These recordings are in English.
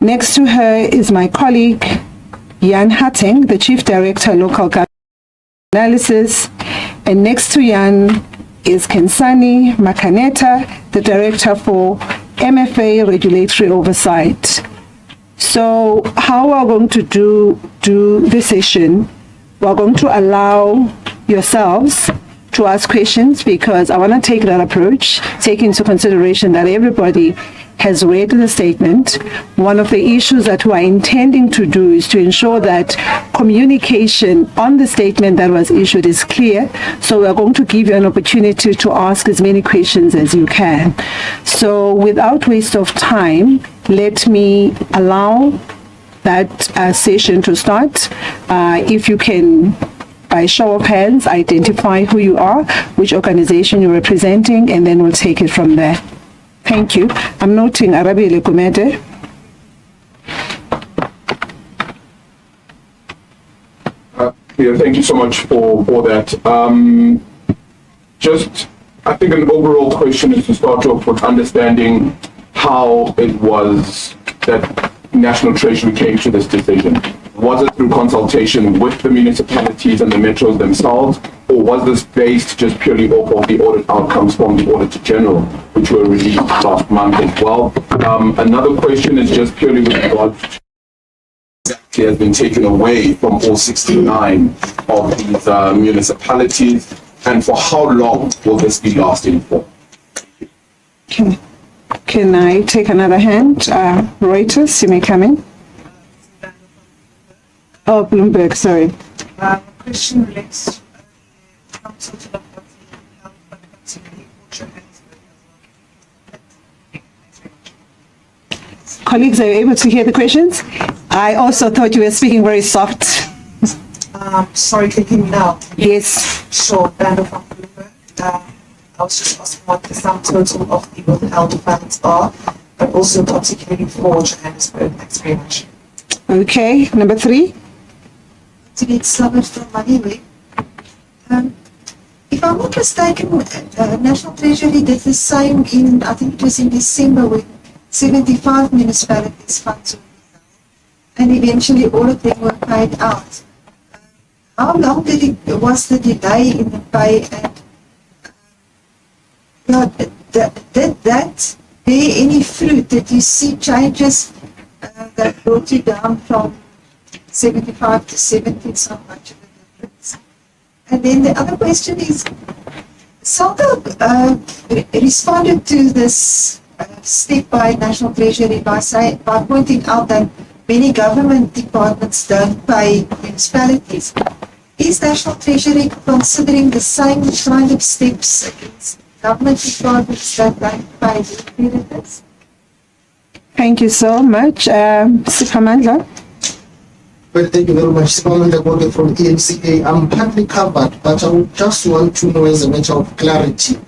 Next to her is my colleague, Jan Hatting, the Chief Director, Local Government Analysis. And next to Jan is Kensani Makaneta, the Director for MFA Regulatory Oversight. So how we're going to do this session, we're going to allow yourselves to ask questions, because I want to take that approach, take into consideration that everybody has read the statement. One of the issues that we're intending to do is to ensure that communication on the statement that was issued is clear. So we're going to give you an opportunity to ask as many questions as you can. So without waste of time, let me allow that session to start. If you can, by show of hands, identify who you are, which organization you're representing, and then we'll take it from there. Thank you. I'm noting Arabi Lekumete. Yeah, thank you so much for that. I think an overall question is to start off with understanding how it was that National Treasury came to this decision. Was it through consultation with the municipalities and the metros themselves, or was this based just purely off of the audit outcomes from the Auditor General, which were released last month as well? Another question is just purely with regards to exactly has been taken away from all 69 of these municipalities, and for how long will this be lasting for? Can I take another hand? Reuters, you may come in. Oh, Bloomberg, sorry. The question relates to Council to the Health, but particularly Colleagues, are you able to hear the questions? I also thought you were speaking very soft. Sorry, can you hear me now? Yes. Sure, Brando from Bloomberg. I was just asking what the sum total of the withheld funds are, but also particularly for Johannesburg. Thanks very much. Okay, number 3. To get started from Mamoepa. If I'm not mistaken, National Treasury did the same in, I think it was in December, when 75 municipalities funds were withheld, and eventually all of them were paid out. How long was the delay in the pay, and did that bear any fruit? Did you see changes that brought you down from 75 to 70? It's not much of a difference. And then the other question is, SALCO responded to this step by National Treasury by pointing out that many government departments don't pay municipalities. Is National Treasury considering the same kind of steps against government departments that don't pay their creditors? Thank you so much. Siphamandla. Well, thank you very much. Siphamandla Gode from ENCA. I'm partly covered, but I would just want to know, as a matter of clarity,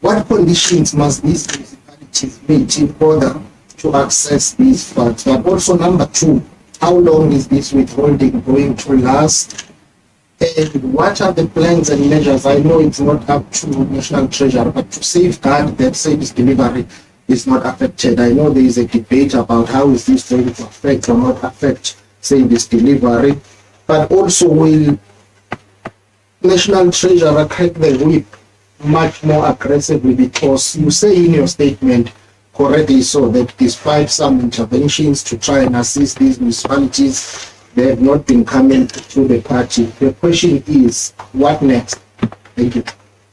what conditions must these municipalities meet in order to access these funds? But also, number 2, how long is this withholding going to last? And what are the plans and measures? I know it's not up to National Treasury, but to safeguard that service delivery is not affected. I know there is a debate about how is this going to affect or not affect service delivery, but also will National Treasury crack the whip much more aggressively, because you say in your statement correctly so that despite some interventions to try and assist these municipalities, they have not been coming to the party. The question is, what next? Thank you.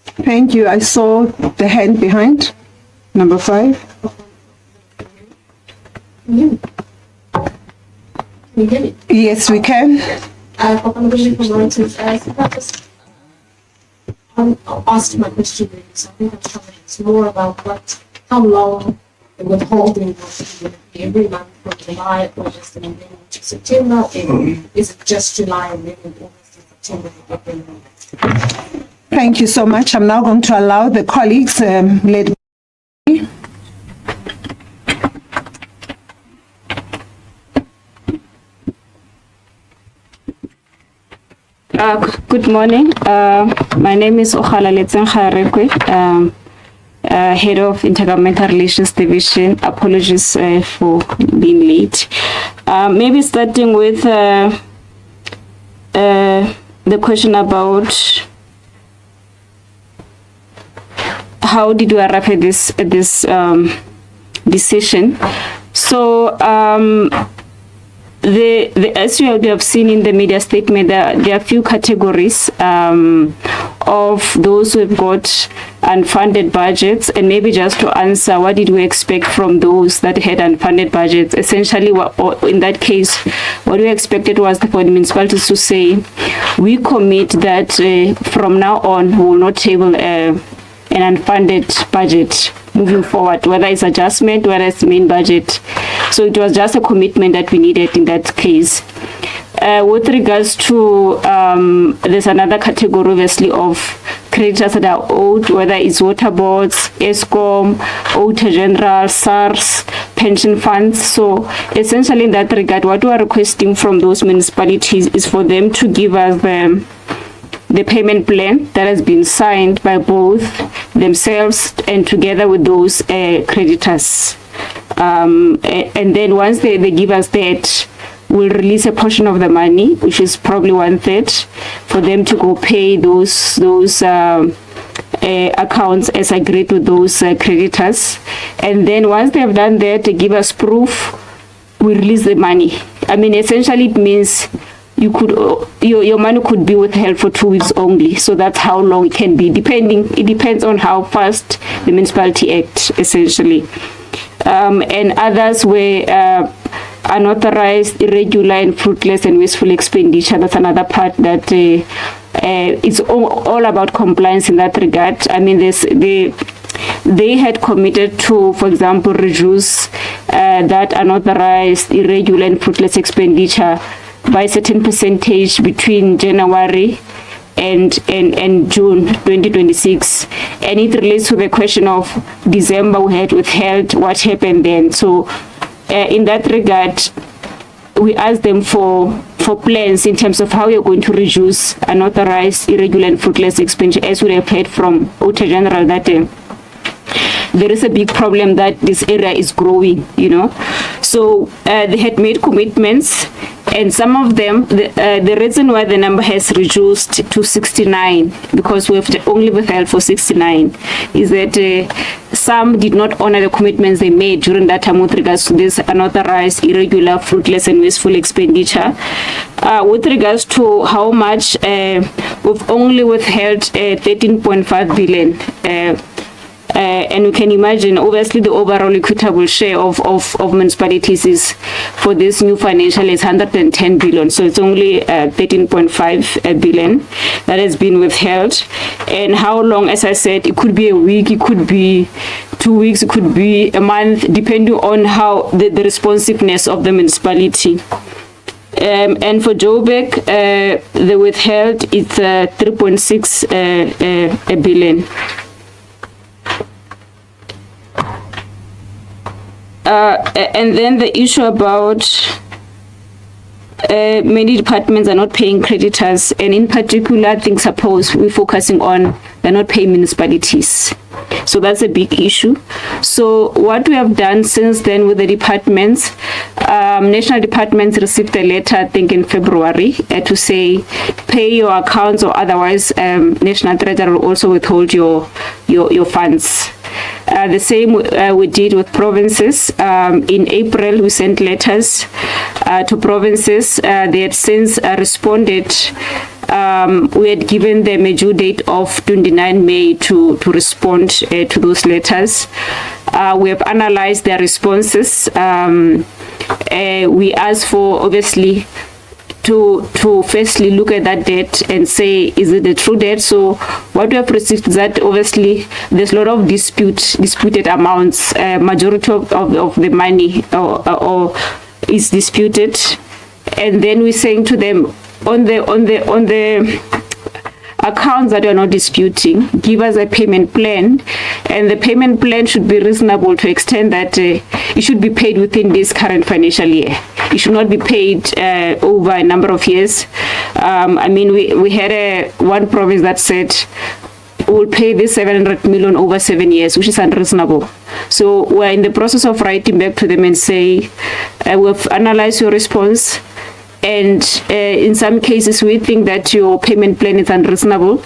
Thank you. I saw the hand behind. Number 5. Can you hear me? Yes, we can. I'm going to be from Reuters. I'll ask my question really, so I think I've covered it. It's more about how long the withholding will be every month from July, August, and then to September. Is it just July and then August and September every month? Thank you so much. I'm now going to allow the colleagues led. Good morning. My name is Okhala Letsenga Rekwe, Head of Intergovernmental Relations Division. Apologies for being late. Maybe starting with the question about how did we arrive at this decision. So as you have seen in the media statement, there are a few categories of those who have got unfunded budgets, and maybe just to answer, what did we expect from those that had unfunded budgets? Essentially, in that case, what we expected was for the municipalities to say, we commit that from now on, we will not table an unfunded budget moving forward, whether it's adjustment, whether it's main budget. So it was just a commitment that we needed in that case. With regards to, there's another category, obviously, of creditors that are owed, whether it's water boards, Eskom, Auditor General, SARS, pension funds. So essentially in that regard, what we are requesting from those municipalities is for them to give us the payment plan that has been signed by both themselves and together with those creditors. And then once they give us that, we'll release a portion of the money, which is probably 1/3, for them to go pay those accounts as agreed with those creditors. And then once they have done that, they give us proof, we release the money. I mean, essentially it means you could your money could be withheld for 2 weeks only. So that's how long it can be, it depends on how fast the municipality acts, essentially. And others were unauthorized, irregular, and fruitless and wasteful expenditure. That's another part that it's all about compliance in that regard. I mean, they had committed to, for example, reduce that unauthorized, irregular, and fruitless expenditure by a certain percentage between January and June 2026, and it relates to the question of December we had withheld, what happened then. So in that regard, we asked them for plans in terms of how you're going to reduce unauthorized, irregular, and fruitless expenditure, as we have heard from Auditor General that there is a big problem that this area is growing, So they had made commitments, and some of them, the reason why the number has reduced to 69, because we have only withheld for 69, is that some did not honor the commitments they made during that time with regards to this unauthorized, irregular, fruitless, and wasteful expenditure. With regards to how much, we've only withheld 13.5 billion. And you can imagine, obviously, the overall equitable share of municipalities is, for this new financial, is 110 billion. So it's only 13.5 billion that has been withheld. And how long, as I said, it could be a week, it could be 2 weeks, it could be a month, depending on how the responsiveness of the municipality. And for Joburg, the withheld is 3.6 billion. And then the issue about many departments are not paying creditors, and in particular, I think we're focusing on they're not paying municipalities. So that's a big issue. So what we have done since then with the departments, national departments received a letter, I think in February, to say pay your accounts, or otherwise National Treasury will also withhold your funds. The same we did with provinces. In April, we sent letters to provinces. They had since responded. We had given them a due date of 29 May to respond to those letters. We have analyzed their responses. We asked for, obviously, to firstly look at that debt and say, is it a true debt? So what we have received is that obviously there's a lot of disputed amounts. Majority of the money or is disputed, and then we're saying to them, on the accounts that are not disputing, give us a payment plan, and the payment plan should be reasonable to extend that it should be paid within this current financial year. It should not be paid over a number of years. I mean, we had one province that said will pay this 700 million over 7 years, which is unreasonable. So we're in the process of writing back to them and say, we've analyzed your response, and in some cases we think that your payment plan is unreasonable,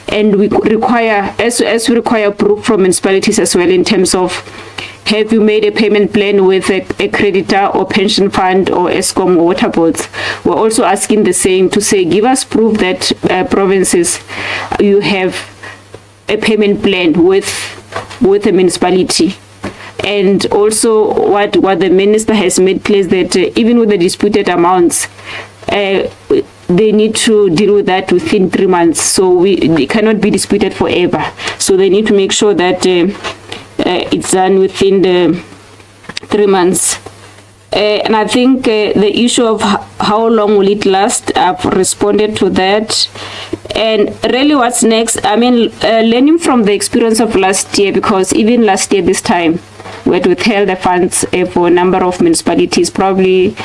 and we require, as we require proof from municipalities as well, in terms of, have you made a payment plan with a creditor or pension fund or Eskom or water boards? We're also asking the same, to say, give us proof that provinces, you have a payment plan with a municipality. And also what the minister has made clear is that even with the disputed amounts, they need to deal with that within 3 months. So they cannot be disputed forever. So they need to make sure that it's done within the 3 months. And I think the issue of how long will it last, I've responded to that. And really what's next, I mean, learning from the experience of last year, because even last year this time, we had withheld the funds for a number of municipalities, probably,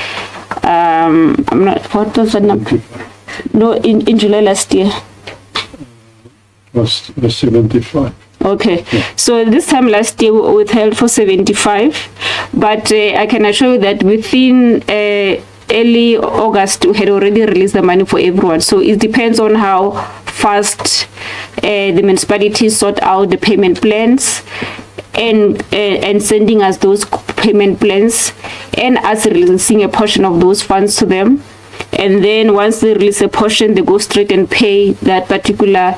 I'm not, what was the number? No, in July last year. Was 75. Okay, so this time last year we withheld for 75, but I can assure you that within early August we had already released the money for everyone. So it depends on how fast the municipalities sort out the payment plans and sending us those payment plans, and us releasing a portion of those funds to them. And then once they release a portion, they go straight and pay that particular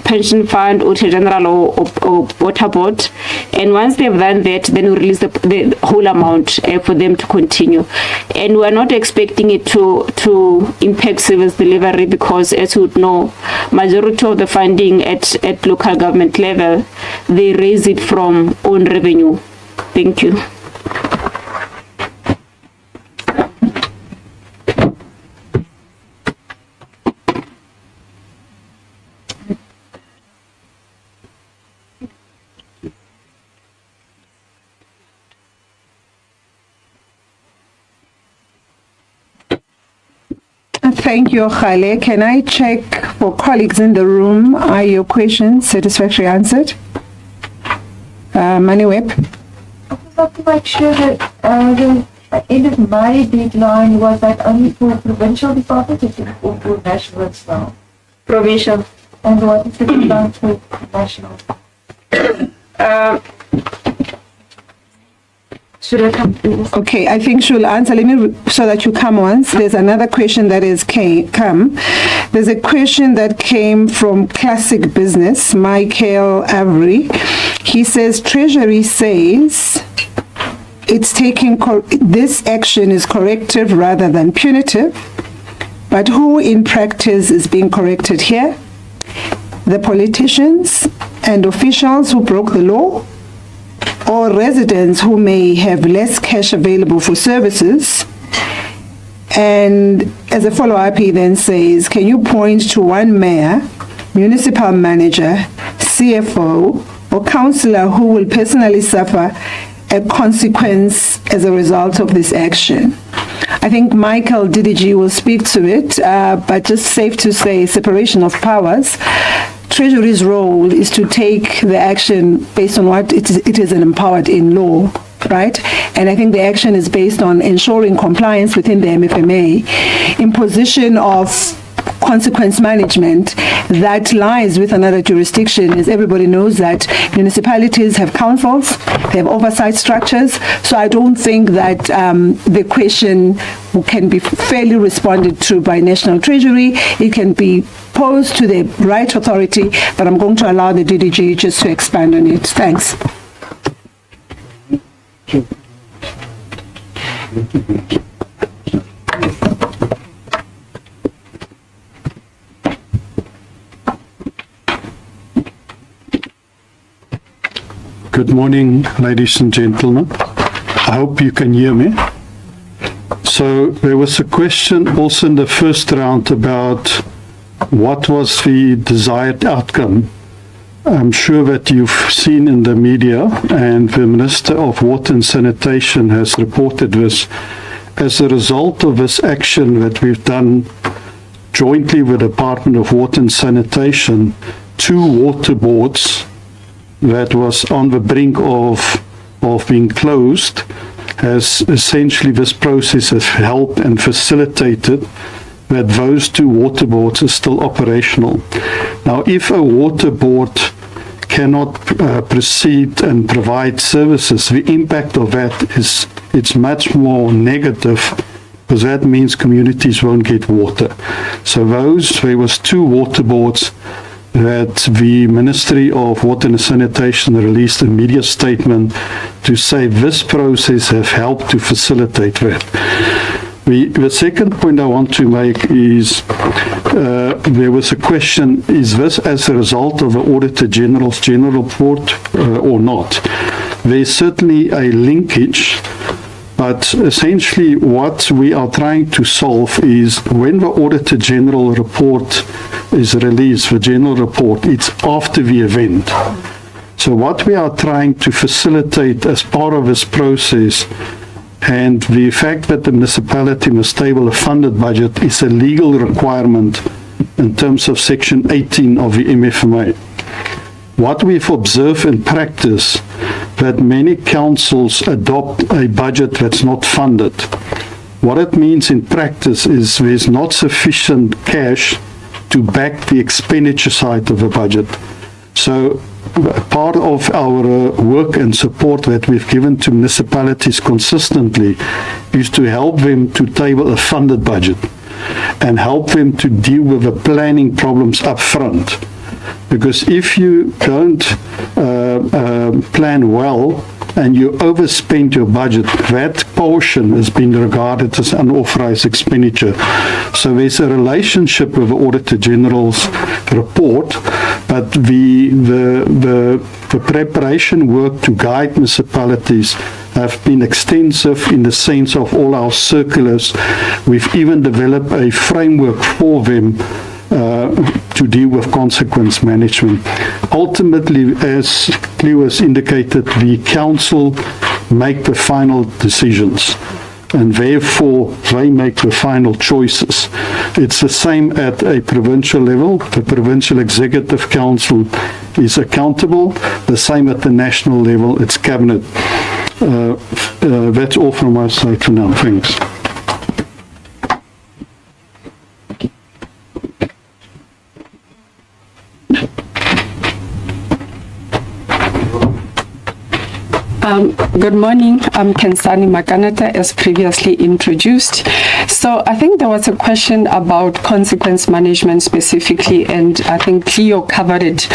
pension fund or general or water board. And once they've done that, then we release the whole amount for them to continue. And we're not expecting it to impact service delivery, because, as you would know, majority of the funding at local government level, they raise it from own revenue. Thank you. Thank you, Khale. Can I check for colleagues in the room? Are your questions satisfactorily answered? Mamoepa? I would like to make sure that the end of May deadline, was that only for provincial departments or for national as well? Provincial. And what is the deadline for national? Should I come to this? Okay, I think she'll answer. Let me, so that you come once. There's another question that is come. There's a question that came from Classic Business, Michael Avery. He says, Treasury says it's taking, this action is corrective rather than punitive, but who in practice is being corrected here? The politicians and officials who broke the law, or residents who may have less cash available for services? And as a follow-up, he then says, can you point to one mayor, municipal manager, CFO, or councillor who will personally suffer a consequence as a result of this action? I think Michael DDG will speak to it, but just safe to say, separation of powers. Treasury's role is to take the action based on what it is empowered in law, right? And I think the action is based on ensuring compliance within the MFMA, imposition of consequence management that lies with another jurisdiction. As everybody knows, that municipalities have councils, they have oversight structures. So I don't think that the question can be fairly responded to by National Treasury. It can be posed to the right authority, but I'm going to allow the DDG just to expand on it. Thanks. Good morning, ladies and gentlemen. I hope you can hear me. So there was a question also in the first round about what was the desired outcome. I'm sure that you've seen in the media, and the Minister of Water and Sanitation has reported this. As a result of this action that we've done jointly with the Department of Water and Sanitation, 2 water boards that was on the brink of being closed, has essentially, this process has helped and facilitated that those 2 water boards are still operational. Now, if a water board cannot proceed and provide services, the impact of that is it's much more negative, because that means communities won't get water. So there was 2 water boards that the Ministry of Water and Sanitation released a media statement to say this process has helped to facilitate that. The second point I want to make is there was a question, is this as a result of the Auditor General's general report or not? There's certainly a linkage, but essentially what we are trying to solve is when the Auditor General report is released, the general report, it's after the event. So what we are trying to facilitate as part of this process, and the fact that the municipality must table a funded budget is a legal requirement in terms of Section 18 of the MFMA. What we've observed in practice, that many councils adopt a budget that's not funded. What it means in practice is there's not sufficient cash to back the expenditure side of the budget. So part of our work and support that we've given to municipalities consistently is to help them to table a funded budget and help them to deal with the planning problems up front. Because if you don't plan well and you overspend your budget, that portion has been regarded as unauthorized expenditure. So there's a relationship with the Auditor General's report, but the preparation work to guide municipalities have been extensive in the sense of all our circulars. We've even developed a framework for them to deal with consequence management. Ultimately, as Cleo has indicated, the council make the final decisions, and therefore they make the final choices. It's the same at a provincial level. The Provincial Executive Council is accountable. The same at the national level, it's Cabinet. That's all from my side for now. Thanks. Good morning. I'm Kensani Makaneta, as previously introduced. So I think there was a question about consequence management specifically, and I think Cleo covered it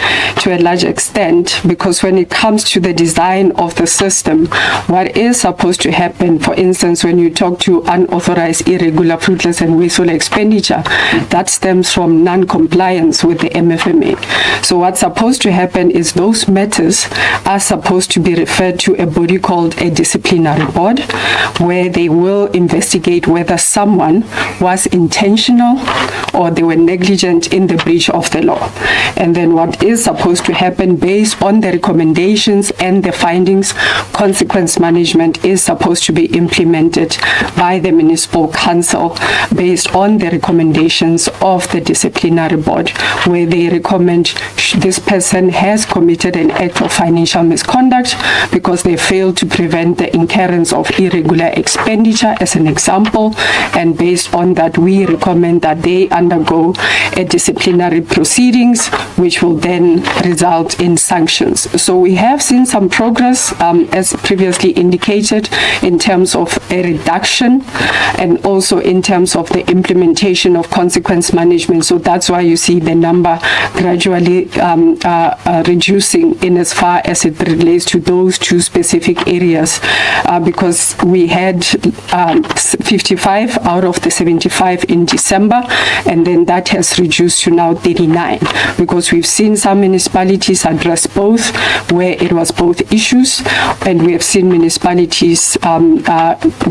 to a large extent, because when it comes to the design of the system, what is supposed to happen, for instance, when you talk to unauthorized, irregular, fruitless and wasteful expenditure, that stems from non-compliance with the MFMA. So what's supposed to happen is those matters are supposed to be referred to a body called a disciplinary board, where they will investigate whether someone was intentional or they were negligent in the breach of the law. And then what is supposed to happen based on the recommendations and the findings, consequence management is supposed to be implemented by the municipal council based on the recommendations of the disciplinary board, where they recommend this person has committed an act of financial misconduct because they failed to prevent the incurrence of irregular expenditure, as an example, and based on that we recommend that they undergo a disciplinary proceedings, which will then result in sanctions. So we have seen some progress, as previously indicated, in terms of a reduction and also in terms of the implementation of consequence management. So that's why you see the number gradually reducing in as far as it relates to those two specific areas, because we had 55 out of the 75 in December, and then that has reduced to now 39, because we've seen some municipalities address both, where it was both issues, and we have seen municipalities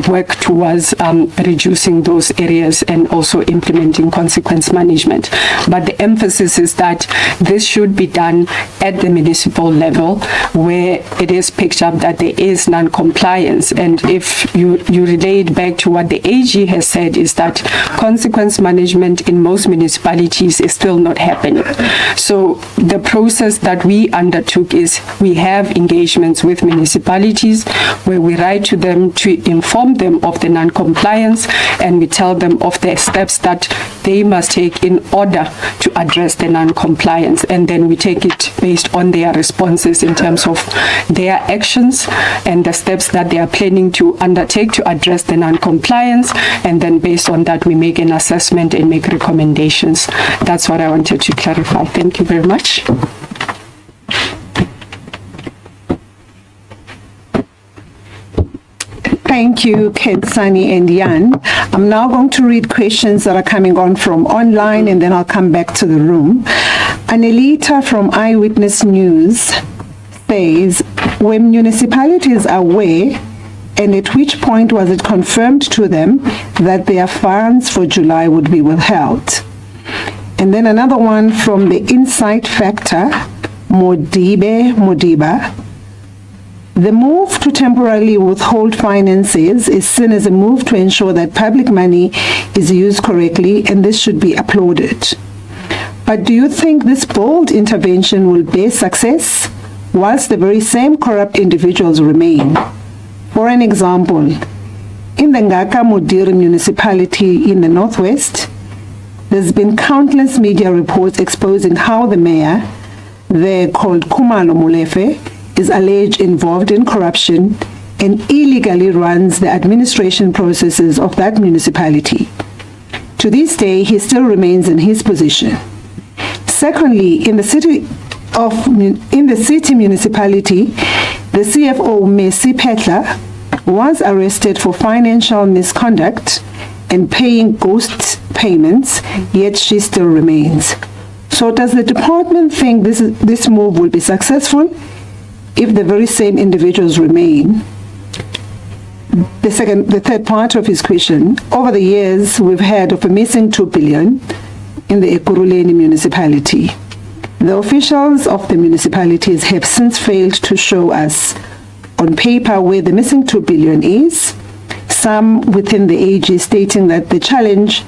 work towards reducing those areas and also implementing consequence management. But the emphasis is that this should be done at the municipal level, where it is picked up out that there is non-compliance. And if you relate back to what the AG has said, is that consequence management in most municipalities is still not happening. So the process that we undertook is we have engagements with municipalities where we write to them to inform them of the non-compliance, and we tell them of the steps that they must take in order to address the non-compliance. And then we take it based on their responses in terms of their actions and the steps that they are planning to undertake to address the non-compliance. And then based on that, we make an assessment and make recommendations. That's what I wanted to clarify. Thank you very much. Thank you, Kensani and Jan. I'm now going to read questions that are coming on from online, and then I'll come back to the room. Anelita from Eyewitness News says, were municipalities aware, and at which point was it confirmed to them that their funds for July would be withheld? And then another one from the Insight Factor, Modiba. The move to temporarily withhold finances is seen as a move to ensure that public money is used correctly, and this should be applauded. But do you think this bold intervention will bear success whilst the very same corrupt individuals remain? For an example, in the Ngaka Modiri municipality in the northwest, there's been countless media reports exposing how the mayor, there called Khumalo Molefe, is alleged involved in corruption and illegally runs the administration processes of that municipality. To this day, he still remains in his position. Secondly, in the city municipality, the CFO Messi Petla was arrested for financial misconduct and paying ghost payments, yet she still remains. So does the department think this move will be successful if the very same individuals remain? The third part of his question, over the years, we've heard of a missing 2 billion in the Ekurhuleni municipality. The officials of the municipalities have since failed to show us on paper where the missing 2 billion is, some within the AG stating that the challenge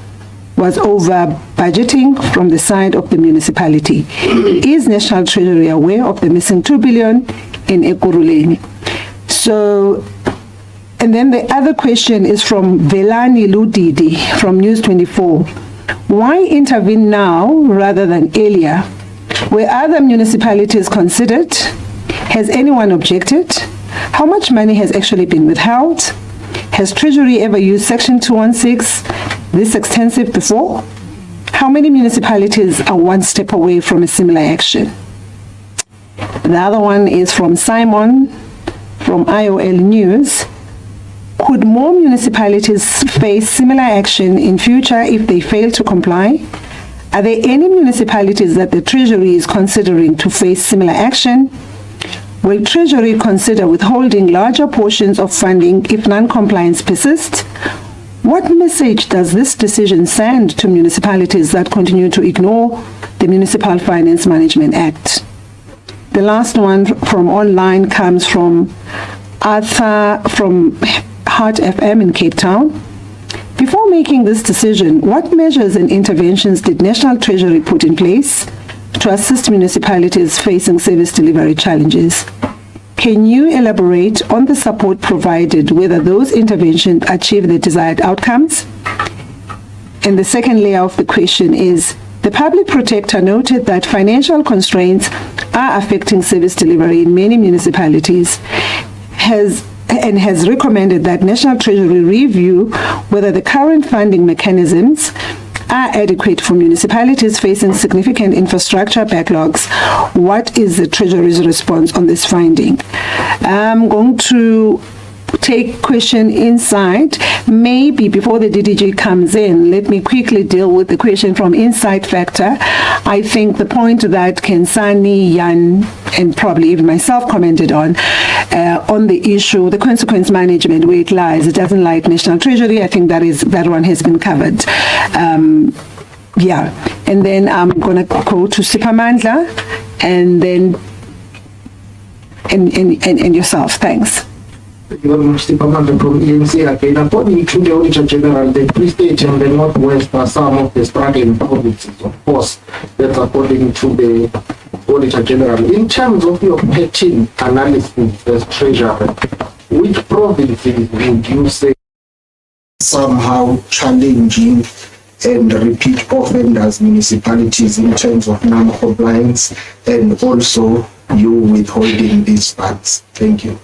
was over budgeting from the side of the municipality. Is National Treasury aware of the missing 2 billion in Ekurhuleni? So, and then the other question is from Velani Ludidi from News 24. Why intervene now rather than earlier? Were other municipalities considered? Has anyone objected? How much money has actually been withheld? Has Treasury ever used Section 216 this extensive before? How many municipalities are one step away from a similar action? The other one is from Simon from IOL News. Could more municipalities face similar action in future if they fail to comply? Are there any municipalities that the Treasury is considering to face similar action? Will Treasury consider withholding larger portions of funding if non-compliance persists? What message does this decision send to municipalities that continue to ignore the Municipal Finance Management Act? The last one from online comes from Arthur from Heart FM in Cape Town. Before making this decision, what measures and interventions did National Treasury put in place to assist municipalities facing service delivery challenges? Can you elaborate on the support provided, whether those interventions achieve the desired outcomes? And the second layer of the question is, the Public Protector noted that financial constraints are affecting service delivery in many municipalities, has recommended that National Treasury review whether the current funding mechanisms are adequate for municipalities facing significant infrastructure backlogs. What is the Treasury's response on this finding? I'm going to take question inside. Maybe before the DDG comes in, let me quickly deal with the question from Insight Factor. I think the point that Kensani, Jan, and probably even myself commented on the issue, the consequence management, where it lies. It doesn't lie at National Treasury. I think that one has been covered. Yeah, and then I'm going to go to Sipamandla, and then and yourself. Thanks. Thank you very much, Department from ENC again. According to the Auditor General, the Free State and the Northwest are some of the struggling provinces, of course. That's according to the Auditor General. In terms of your patching analysis as Treasurer, which provinces would you say somehow challenging and repeat offenders municipalities in terms of non-compliance and also you withholding these funds? Thank you.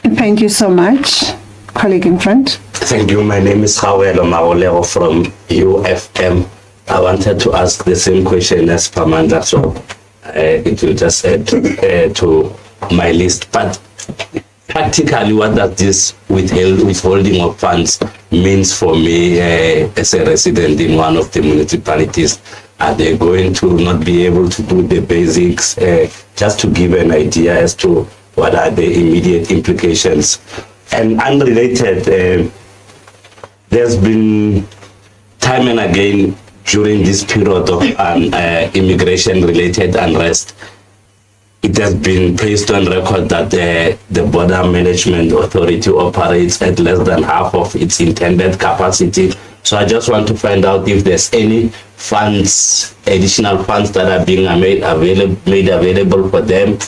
Thank you so much. Colleague in front. Thank you. My name is Hawelo Maoleo from UFM. I wanted to ask the same question as Pamanda, so it will just add to my list. But practically, what does this withholding of funds means for me as a resident in one of the municipalities? Are they going to not be able to do the basics? Just to give an idea as to what are the immediate implications. And unrelated, there's been time and again during this period of immigration-related unrest, it has been placed on record that the Border Management Authority operates at less than half of its intended capacity. So I just want to find out if there's any funds, additional funds that are being made available for them,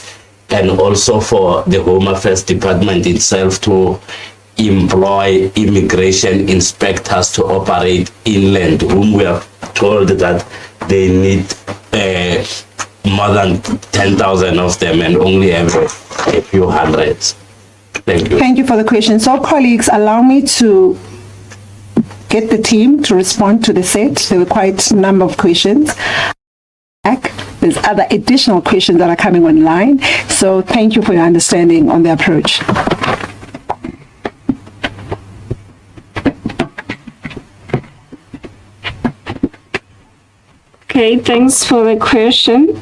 and also for the Home Affairs Department itself to employ immigration inspectors to operate inland, whom we are told that they need more than 10,000 of them and only have a few hundreds. Thank you. Thank you for the question. So, colleagues, allow me to get the team to respond to the set. There were quite a number of questions. There's other additional questions that are coming online. So thank you for your understanding on the approach. Okay, thanks for the question.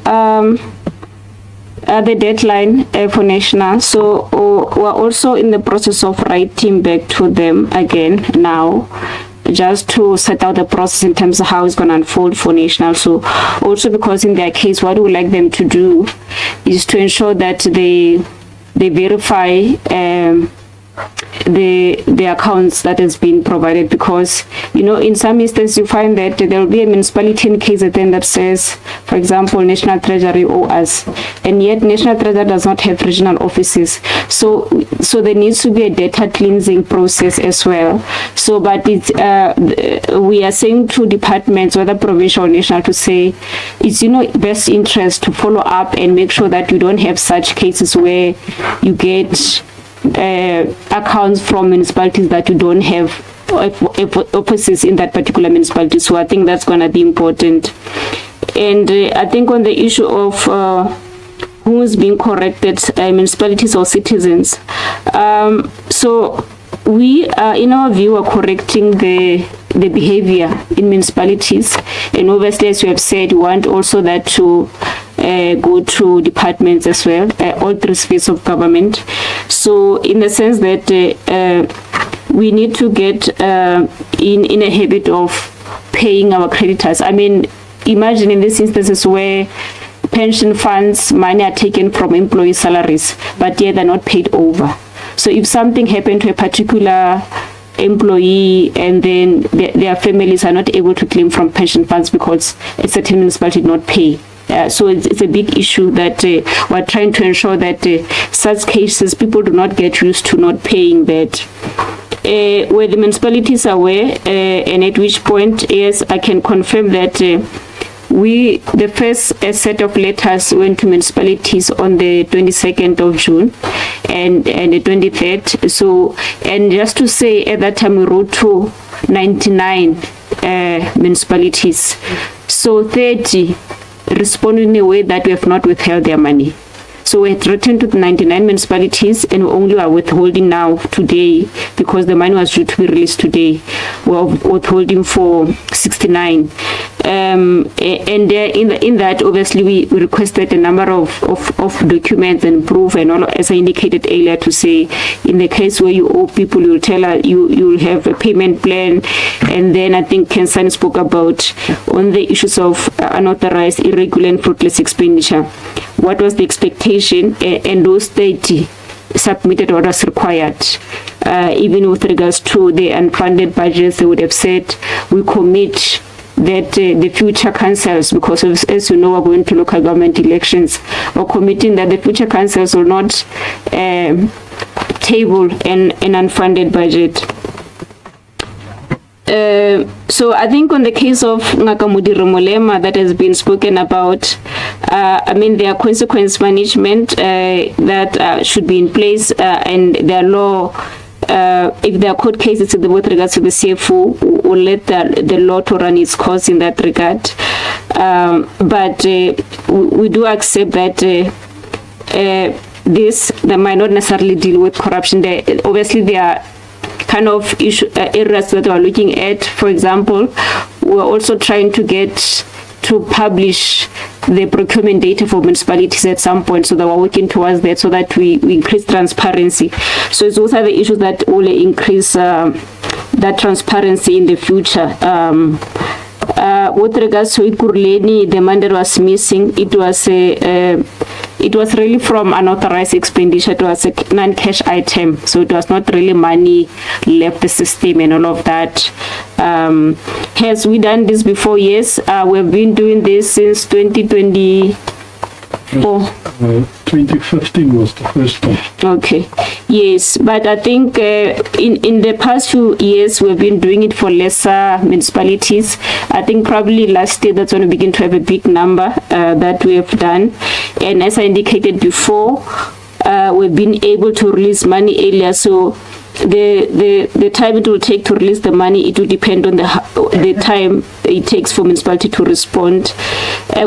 The deadline for national, so we're also in the process of writing back to them again now, just to set out the process in terms of how it's going to unfold for national. So also because in their case, what we would like them to do is to ensure that they verify the accounts that has been provided, because in some instances you find that there will be a municipality in case at the end that says, for example, National Treasury owe us, and yet National Treasury does not have regional offices. So there needs to be a data cleansing process as well. So but it's we are saying to departments, whether provincial or national, to say it's best interest to follow up and make sure that you don't have such cases where you get accounts from municipalities that you don't have offices in that particular municipality. So I think that's going to be important. And I think on the issue of who's being corrected, municipalities or citizens, so we in our view are correcting the behavior in municipalities, and obviously, as you have said, we want also that to go to departments as well, all three spheres of government. So in the sense that we need to get in a habit of paying our creditors. I mean, imagine in these instances where pension funds money are taken from employee salaries, but yet they're not paid over. So if something happened to a particular employee and then their families are not able to claim from pension funds because a certain municipality did not pay. So it's a big issue that we're trying to ensure that such cases, people do not get used to not paying that. Where the municipalities are aware, and at which point, yes, I can confirm that the first set of letters went to municipalities on the 22nd of June and the 23rd. So, and just to say, at that time we wrote to 99 municipalities. So 30 responded in a way that we have not withheld their money. So we had written to the 99 municipalities, and we only are withholding now today because the money was due to be released today. We're withholding for 69. And in that, obviously, we requested a number of documents and proof, and all, as I indicated earlier, to say, in the case where you owe people, you'll tell us you'll have a payment plan. And then I think Kensani spoke about on the issues of unauthorized, irregular, and fruitless expenditure. What was the expectation, and those 30 submitted what was required. Even with regards to the unfunded budgets, they would have said, we commit that the future councils, because of, as you know, we're going to local government elections, or committing that the future councils will not table an unfunded budget. So I think on the case of Nakamudiro Molema that has been spoken about, I mean, there are consequence management that should be in place, and there are law. If there are court cases with regards to the CFO, we'll let the law to run its course in that regard. But we do accept that they might not necessarily deal with corruption. Obviously, there are kind of areas that we are looking at. For example, we're also trying to get to publish the procurement data for municipalities at some point, so that we're working towards that, so that we increase transparency. So it's also the issues that will increase that transparency in the future. With regards to Ikurleni, the money that was missing, it was really from unauthorized expenditure. It was a non-cash item, so it was not really money left the system and all of that. Has we done this before? Yes, we've been doing this since 2024. 2015 was the first one. Okay, yes, but I think in the past few years we've been doing it for lesser municipalities. I think probably last year that's when we begin to have a big number that we have done, and as I indicated before, we've been able to release money earlier. So the time it will take to release the money, it will depend on the time it takes for municipality to respond.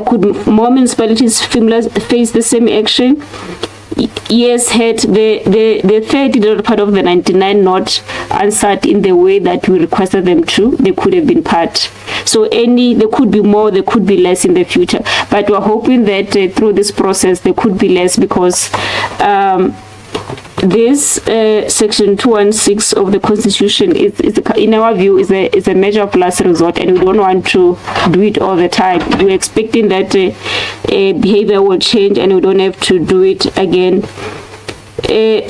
Could more municipalities face the same action? Yes, had the 30 part of the 99 not answered in the way that we requested them to, they could have been part. So there could be more, there could be less in the future. But we're hoping that through this process there could be less, because this section 216 of the Constitution is in our view is a measure of last resort, and we don't want to do it all the time. We're expecting that behavior will change, and we don't have to do it again.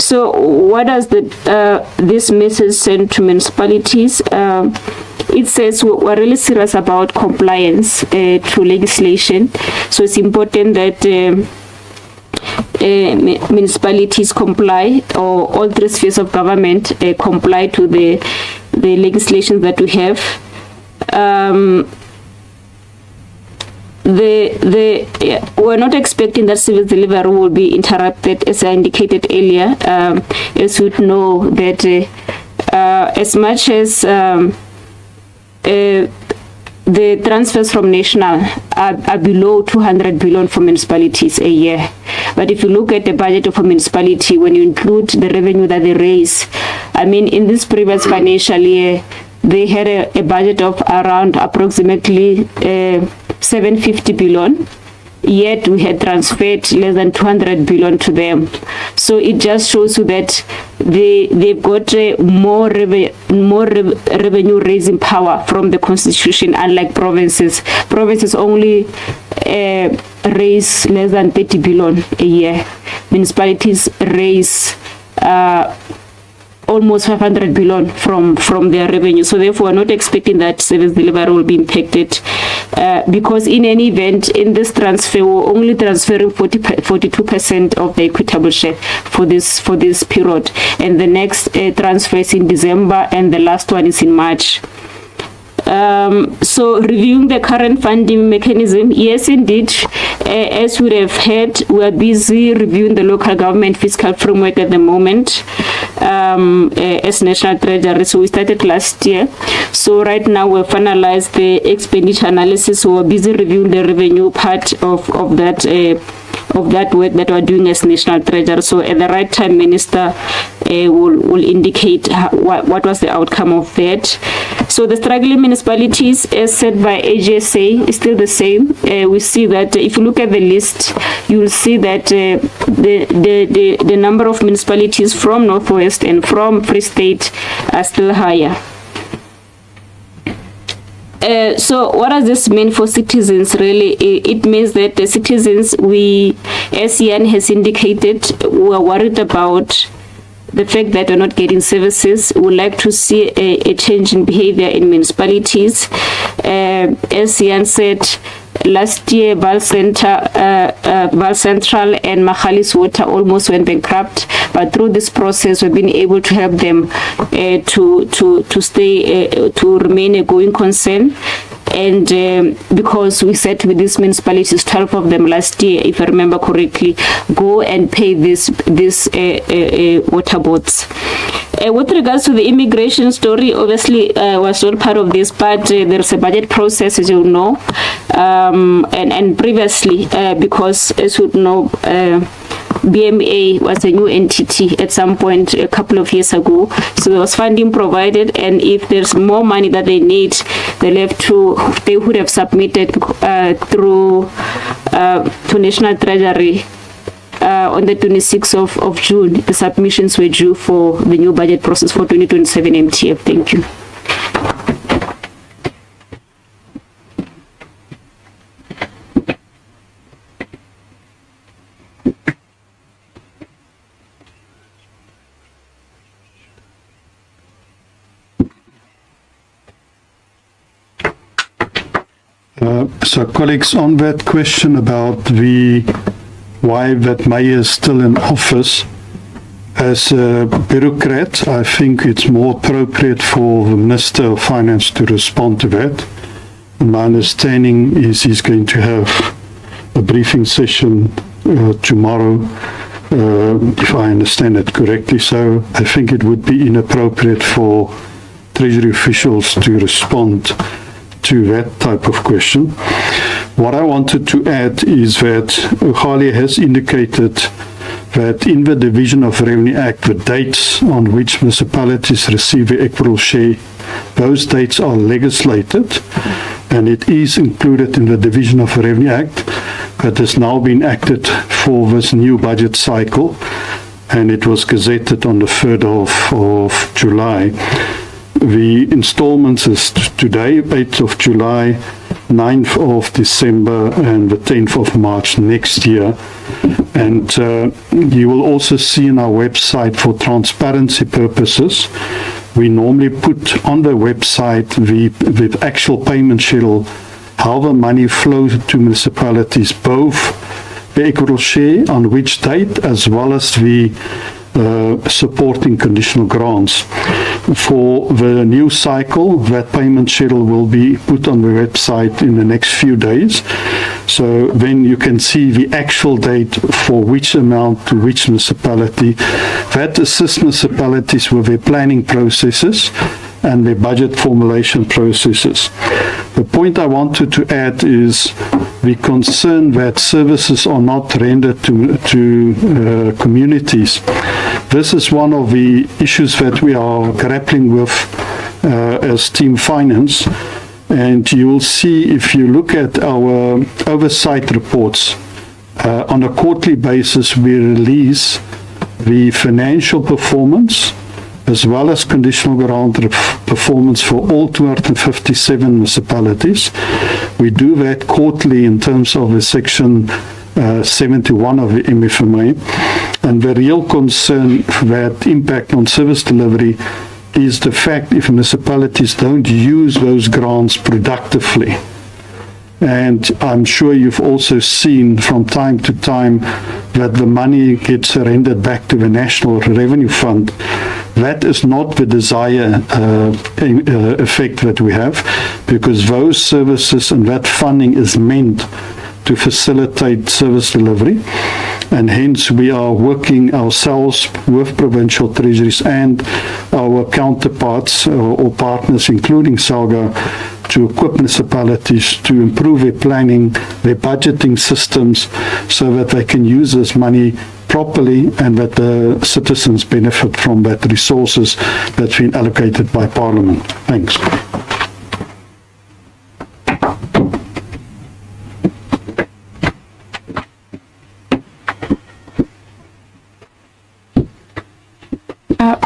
So what does this message send to municipalities? It says we're really serious about compliance to legislation, so it's important that municipalities comply, or all three spheres of government comply to the legislation that we have. We're not expecting that service delivery will be interrupted, as I indicated earlier. As you know that as much as the transfers from national are below 200 billion for municipalities a year. But if you look at the budget of a municipality, when you include the revenue that they raise, I mean, in this previous financial year, they had a budget of around approximately 750 billion. Yet we had transferred less than 200 billion to them. So it just shows you that they've got more revenue raising power from the Constitution, unlike provinces. Provinces only raise less than 30 billion a year. Municipalities raise almost 500 billion from their revenue. So therefore, we're not expecting that service delivery will be impacted, because in any event, in this transfer, we're only transferring 42% of the equitable share for this period, and the next transfer is in December, and the last one is in March. So reviewing the current funding mechanism, yes, indeed, as we have heard, we are busy reviewing the local government fiscal framework at the moment as National Treasury. So we started last year. So right now we've finalized the expenditure analysis. So we're busy reviewing the revenue part of that work that we're doing as National Treasury. So at the right time, Minister will indicate what was the outcome of that. So the struggling municipalities, as said by AGSA, is still the same. We see that if you look at the list, you will see that the number of municipalities from Northwest and from Free State are still higher. So what does this mean for citizens really? It means that the citizens, as Ian has indicated, we are worried about the fact that we're not getting services. We would like to see a change in behavior in municipalities. As Ian said, last year, Val Central and Mahalis Water almost went bankrupt, but through this process, we've been able to help them to stay, to remain a going concern. And because we said with these municipalities, 12 of them last year, if I remember correctly, go and pay this water boards. With regards to the immigration story, obviously was not part of this, but there's a budget process, as you know, and previously, because as you know, BMA was a new entity at some point a couple of years ago, so there was funding provided, and if there's more money that they need, they would have submitted through to National Treasury. On the 26th of June, the submissions were due for the new budget process for 2027 MTF. Thank you. So colleagues, on that question about why that mayor is still in office, as a bureaucrat, I think it's more appropriate for the Minister of Finance to respond to that. And my understanding is he's going to have a briefing session tomorrow, if I understand it correctly. So I think it would be inappropriate for Treasury officials to respond to that type of question. What I wanted to add is that Khali has indicated that in the Division of Revenue Act, the dates on which municipalities receive the equitable share, those dates are legislated, and it is included in the Division of Revenue Act that has now been acted for this new budget cycle, and it was gazetted on the 3rd of July. The installments is today, 8th of July, 9th of December, and the 10th of March next year. And you will also see on our website, for transparency purposes, we normally put on the website the actual payment schedule, how the money flows to municipalities, both the equitable share on which date, as well as the supporting conditional grants. For the new cycle, that payment schedule will be put on the website in the next few days. So then you can see the actual date for which amount to which municipality. That assists municipalities with their planning processes and their budget formulation processes. The point I wanted to add is the concern that services are not rendered to communities. This is one of the issues that we are grappling with as Team Finance. And you will see, if you look at our oversight reports, on a quarterly basis, we release the financial performance as well as conditional grant performance for all 257 municipalities. We do that quarterly in terms of the section 71 of the MFMA. And the real concern that impact on service delivery is the fact if municipalities don't use those grants productively. And I'm sure you've also seen from time to time that the money gets surrendered back to the National Revenue Fund. That is not the desired effect that we have, because those services and that funding is meant to facilitate service delivery. And hence we are working ourselves with provincial treasuries and our counterparts or partners, including SALGA, to equip municipalities to improve their planning, their budgeting systems, so that they can use this money properly and that the citizens benefit from that resources that's been allocated by Parliament. Thanks.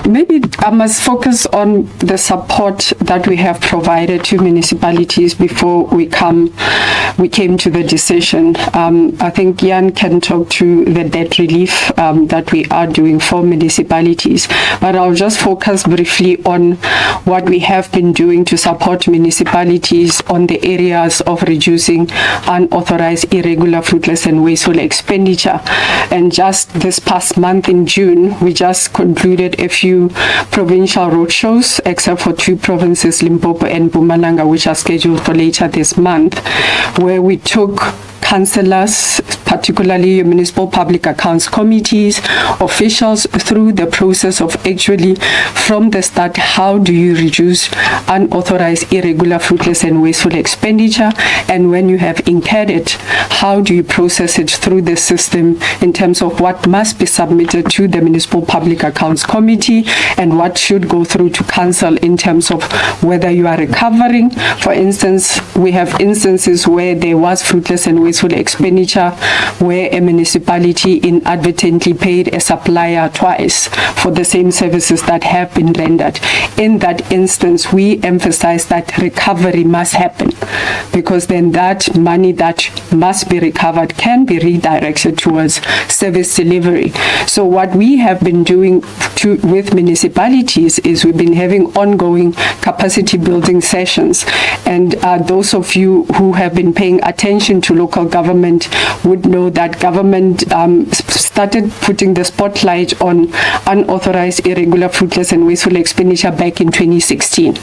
Maybe I must focus on the support that we have provided to municipalities before we came to the decision. I think Jan can talk to the debt relief that we are doing for municipalities, but I'll just focus briefly on what we have been doing to support municipalities on the areas of reducing unauthorized, irregular, fruitless and wasteful expenditure. And just this past month in June, we just concluded a few provincial roadshows, except for 2 provinces, Limpopo and Mpumalanga, which are scheduled for later this month, where we took councillors, particularly municipal public accounts committees, officials through the process of actually from the start, how do you reduce unauthorized, irregular, fruitless and wasteful expenditure? And when you have incurred it, how do you process it through the system in terms of what must be submitted to the municipal public accounts committee and what should go through to council in terms of whether you are recovering. For instance, we have instances where there was fruitless and wasteful expenditure where a municipality inadvertently paid a supplier twice for the same services that have been rendered. In that instance, we emphasize that recovery must happen, because then that money that must be recovered can be redirected towards service delivery. So what we have been doing with municipalities is we've been having ongoing capacity building sessions, and those of you who have been paying attention to local government would know that government started putting the spotlight on unauthorized, irregular, fruitless and wasteful expenditure back in 2016.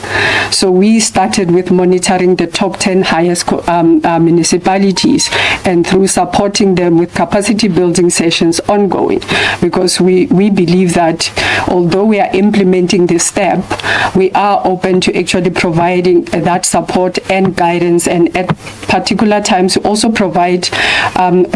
So we started with monitoring the top 10 highest municipalities, and through supporting them with capacity building sessions ongoing, because we believe that although we are implementing this step, we are open to actually providing that support and guidance, and at particular times also provide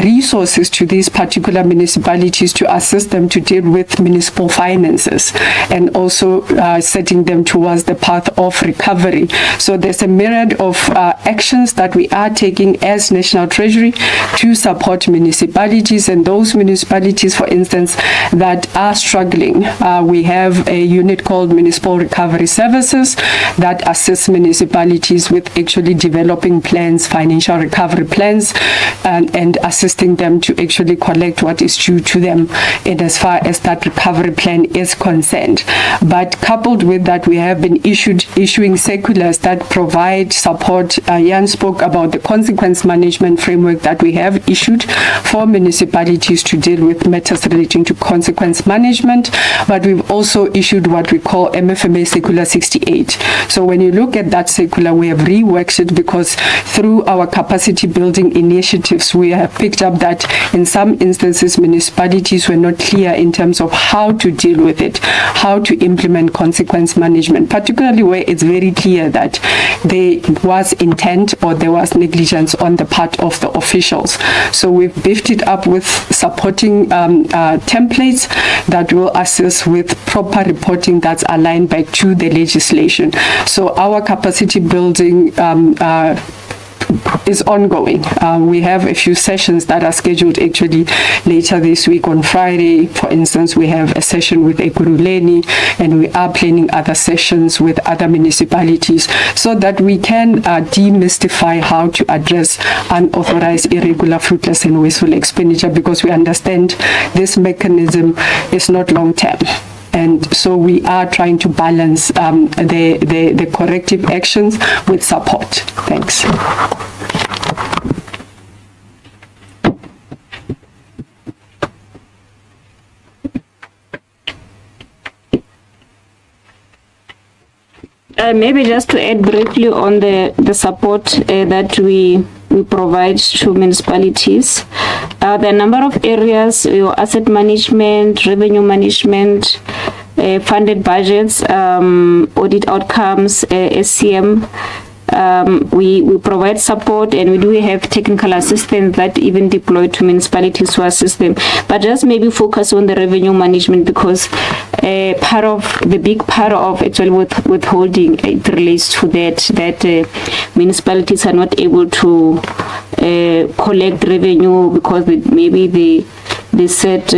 resources to these particular municipalities to assist them to deal with municipal finances, and also setting them towards the path of recovery. So there's a myriad of actions that we are taking as National Treasury to support municipalities, and those municipalities, for instance, that are struggling. We have a unit called Municipal Recovery Services that assists municipalities with actually developing plans, financial recovery plans, and assisting them to actually collect what is due to them in as far as that recovery plan is concerned. But coupled with that, we have been issuing circulars that provide support. Jan spoke about the consequence management framework that we have issued for municipalities to deal with matters relating to consequence management, but we've also issued what we call MFMA Circular 68. So when you look at that circular, we have reworked it because through our capacity building initiatives, we have picked up that in some instances municipalities were not clear in terms of how to deal with it, how to implement consequence management, particularly where it's very clear that there was intent or there was negligence on the part of the officials. So we've beefed it up with supporting templates that will assist with proper reporting that's aligned back to the legislation. So our capacity building is ongoing. We have a few sessions that are scheduled actually later this week on Friday. For instance, we have a session with Equitable, and we are planning other sessions with other municipalities so that we can demystify how to address unauthorized, irregular, fruitless and wasteful expenditure, because we understand this mechanism is not long term. And so we are trying to balance the corrective actions with support. Thanks. Maybe just to add briefly on the support that we provide to municipalities. There are a number of areas: your asset management, revenue management, funded budgets, audit outcomes, SCM. We provide support, and we do have technical assistance that even deployed to municipalities to assist them. But just maybe focus on the revenue management, because the big part of actually withholding, it relates to that municipalities are not able to collect revenue because maybe they set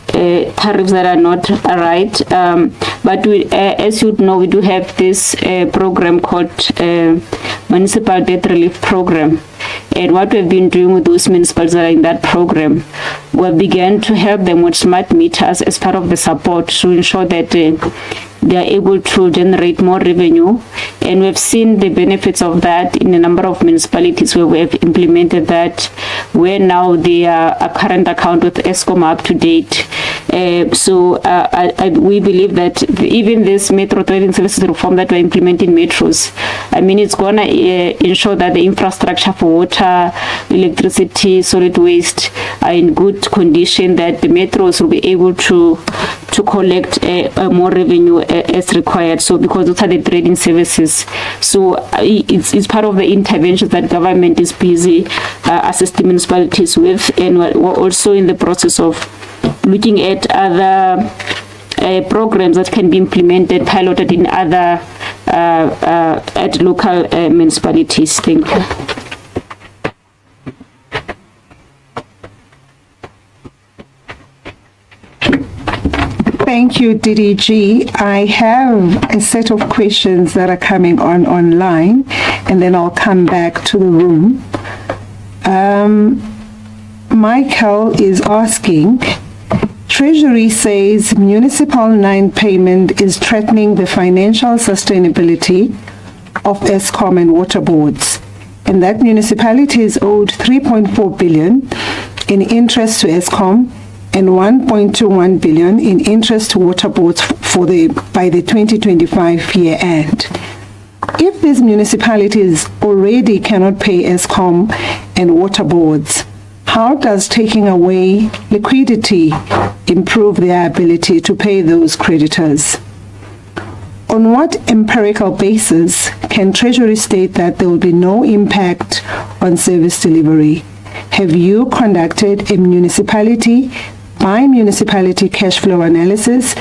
tariffs that are not right. But we, as you know, we do have this program called Municipal Debt Relief Program. And what we've been doing with those municipalities that are in that program, we began to help them with smart meters as part of the support to ensure that they are able to generate more revenue. And we've seen the benefits of that in a number of municipalities where we have implemented that, where now their current account with Eskom are up to date. We believe that even this metro trading services reform that we're implementing metros, I mean, it's going to ensure that the infrastructure for water, electricity, solid waste are in good condition, that the metros will be able to collect more revenue as required. So because those are the trading services. So it's part of the interventions that government is busy assisting municipalities with, and we're also in the process of looking at other programs that can be implemented, piloted in other at local municipalities. Thank you. Thank you, DDG. I have a set of questions that are coming on online, and then I'll come back to the room. Michael is asking, Treasury says Municipal 9 payment is threatening the financial sustainability of Eskom and water boards, and that municipalities owed 3.4 billion in interest to Eskom and 1.21 billion in interest to water boards by the 2025 year end. If these municipalities already cannot pay Eskom and water boards, how does taking away liquidity improve their ability to pay those creditors? On what empirical basis can Treasury state that there will be no impact on service delivery? Have you conducted a municipality by municipality cash flow analysis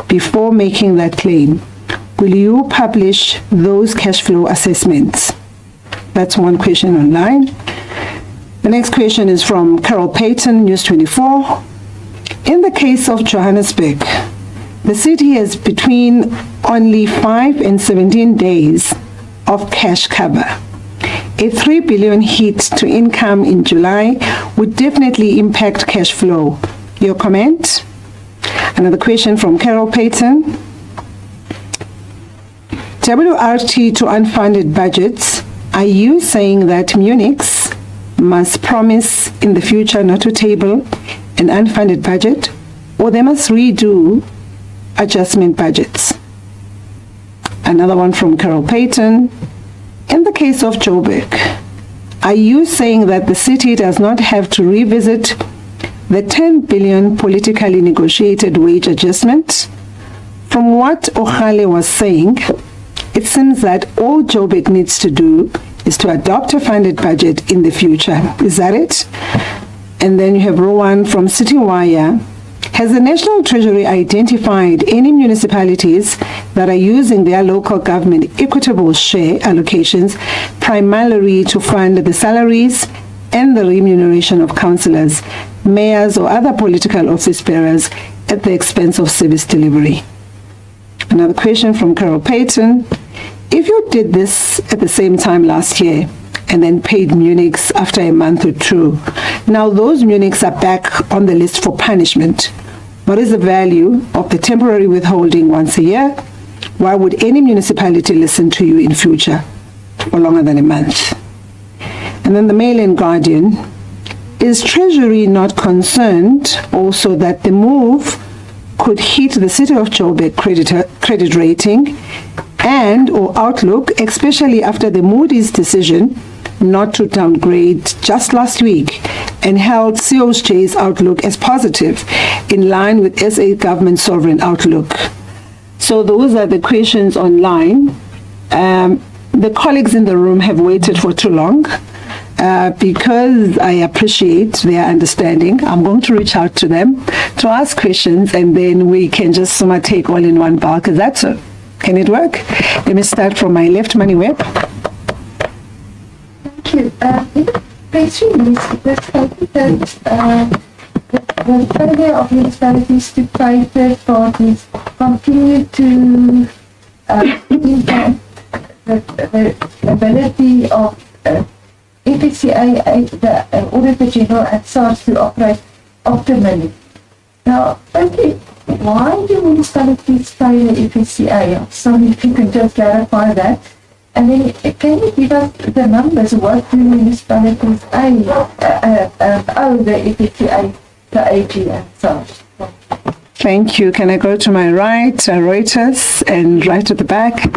before making that claim? Will you publish those cash flow assessments? That's one question online. The next question is from Carol Payton, News 24. In the case of Johannesburg, the city has between only 5 and 17 days of cash cover. A 3 billion hit to income in July would definitely impact cash flow. Your comment? Another question from Carol Payton. WRT to unfunded budgets. Are you saying that Munichs must promise in the future not to table an unfunded budget, or they must redo adjustment budgets? Another one from Carol Payton. In the case of Joburg, are you saying that the city does not have to revisit the 10 billion politically negotiated wage adjustment? From what Ohale was saying, it seems that all Joburg needs to do is to adopt a funded budget in the future. Is that it? And then you have Rowan from Citywire. Has the National Treasury identified any municipalities that are using their local government equitable share allocations primarily to fund the salaries and the remuneration of councillors, mayors, or other political office bearers at the expense of service delivery? Another question from Carol Payton. If you did this at the same time last year and then paid Munichs after a month or two, now those Munichs are back on the list for punishment. What is the value of the temporary withholding once a year? Why would any municipality listen to you in future for longer than a month? And then the Mail and Guardian. Is Treasury not concerned also that the move could hit the City of Joburg credit rating and or outlook, especially after the Moody's decision not to downgrade just last week and held COJ's outlook as positive in line with SA government sovereign outlook? So those are the questions online. The colleagues in the room have waited for too long. Because I appreciate their understanding, I'm going to reach out to them to ask questions, and then we can just take all in one bulk. Is that so? Can it work? Let me start from my left, Mamoepa. Thank you. In the press release, it was stated that the the failure of municipalities to pay third parties continue to impact the ability of FSCA, the Auditor General and SARS to operate optimally. Now, okay, why do municipalities pay the FSCA? So if you can just clarify that. And then can you give us the numbers? What do municipalities owe the FSCA, the AG and SARS? Thank you. Can I go to my right, Reuters, and right at the back?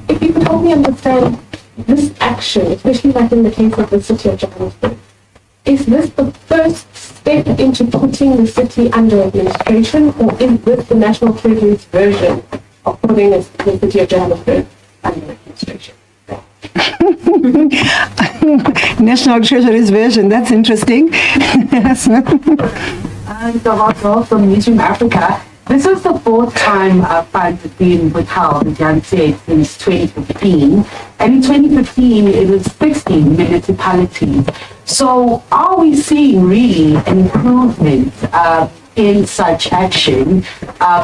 If you could help me understand this action, especially like in the case of the city of Johannesburg, is this the first step into putting the city under administration, or is this the National Treasury's version of putting the city of Johannesburg under administration? National Treasury's version, that's interesting. Yes. And the from Newsroom Africa. This is the fourth time funds have been withheld, as Jan said, since 2015. And in 2015, it was 16 municipalities. So are we seeing really an improvement in such action?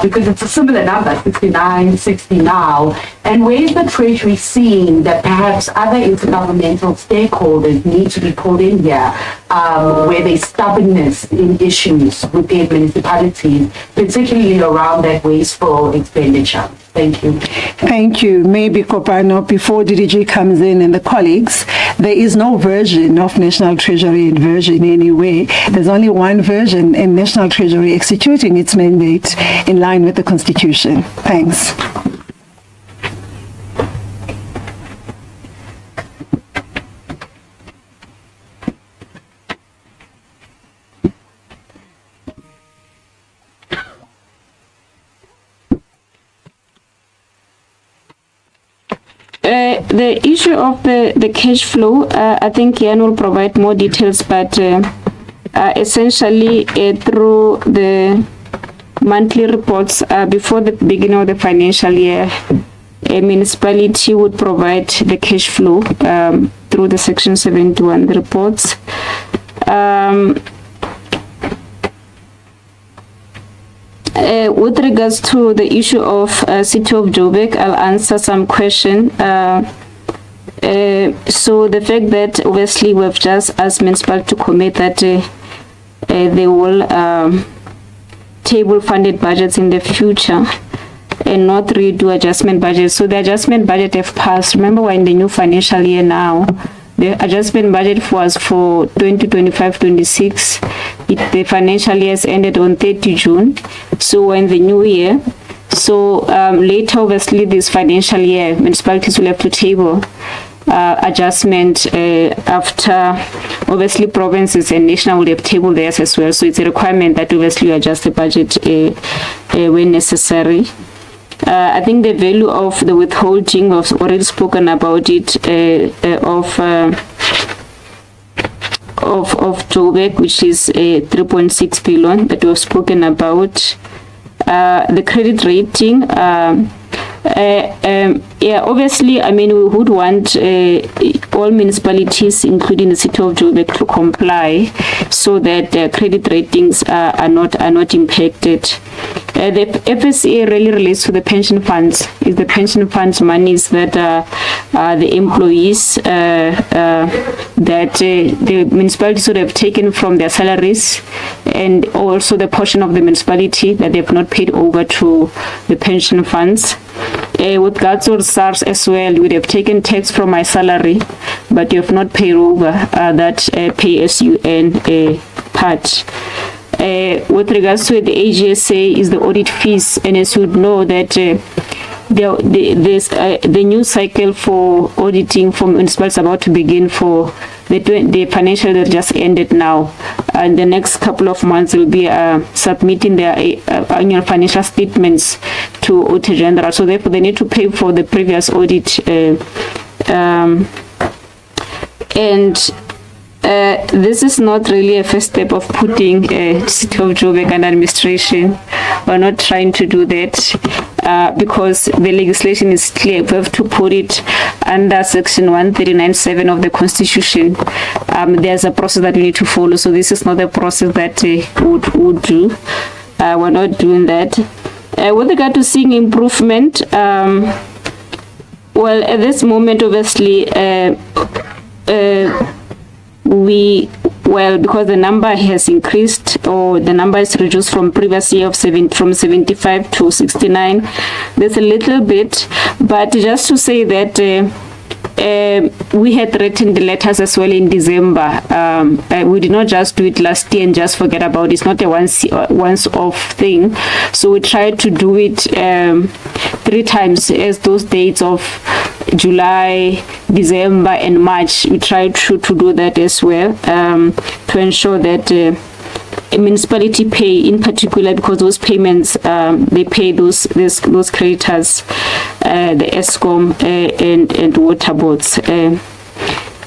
Because it's a similar number, 69, 60 now. And where is the Treasury seeing that perhaps other intergovernmental stakeholders need to be pulled in here, where there's stubbornness in issues within municipalities, particularly around that wasteful expenditure? Thank you. Thank you. Maybe Kopano, before DDG comes in and the colleagues, there is no version of National Treasury version anyway. There's only one version, and National Treasury executing its mandate in line with the Constitution. Thanks. The issue of the cash flow, I think Jan will provide more details, but essentially through the monthly reports before the beginning of the financial year, a municipality would provide the cash flow through the Section 71 reports. With regards to the issue of City of Joburg, I'll answer some question. So the fact that obviously we've just asked municipality to commit that they will table funded budgets in the future and not redo adjustment budgets. So the adjustment budget have passed. Remember, we're in the new financial year now. The adjustment budget was for 2025-26. The financial year has ended on 30 June. So we're in the new year. So later, obviously, this financial year, municipalities will have to table adjustment after, obviously, provinces and national will have tabled theirs as well. So it's a requirement that obviously you adjust the budget when necessary. I think the value of the withholding, we've already spoken about it, of Joburg, which is 3.6 billion that we've spoken about. The credit rating, yeah, obviously, I mean, we would want all municipalities, including the City of Joburg, to comply so that credit ratings are not impacted. The FSA really relates to the pension funds. Is the pension funds monies that the employees that the municipalities would have taken from their salaries, and also the portion of the municipality that they have not paid over to the pension funds. With regards to SARS as well, you would have taken tax from my salary, but you have not paid over that pay as you earn part. With regards to the AGSA is the audit fees, and as you know that the new cycle for auditing for municipalities about to begin for the financial that just ended now. And the next couple of months will be submitting their annual financial statements to Auditor General. So therefore they need to pay for the previous audit. This is not really a first step of putting City of Joburg under administration. We're not trying to do that because the legislation is clear. We have to put it under section 139(7) of the Constitution, there's a process that we need to follow. So this is not a process that would do. We're not doing that. With regard to seeing improvement, well, at this moment, obviously, because the number has increased, or the number is reduced from previous year from 75 to 69, there's a little bit, but just to say that we had written the letters as well in December. We did not just do it last year and just forget about it. It's not a once-off thing. So we tried to do it 3 times as those dates of July, December, and March. We tried to do that as well to ensure that a municipality pay, in particular, because those payments they pay those creditors, the Eskom and water boards.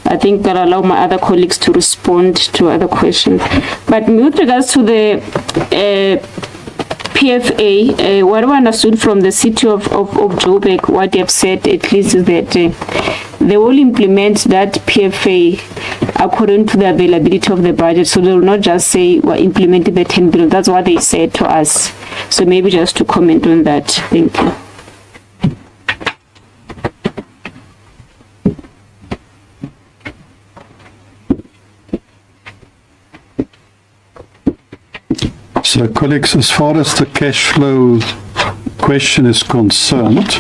I think that allow my other colleagues to respond to other questions. But with regards to the PFA, what I understood from the city of Joburg, what they have said at least is that they will implement that PFA according to the availability of the budget. So they will not just say we're implementing the 10 billion. That's what they said to us. So maybe just to comment on that. Thank you. So, colleagues, as far as the cash flow question is concerned,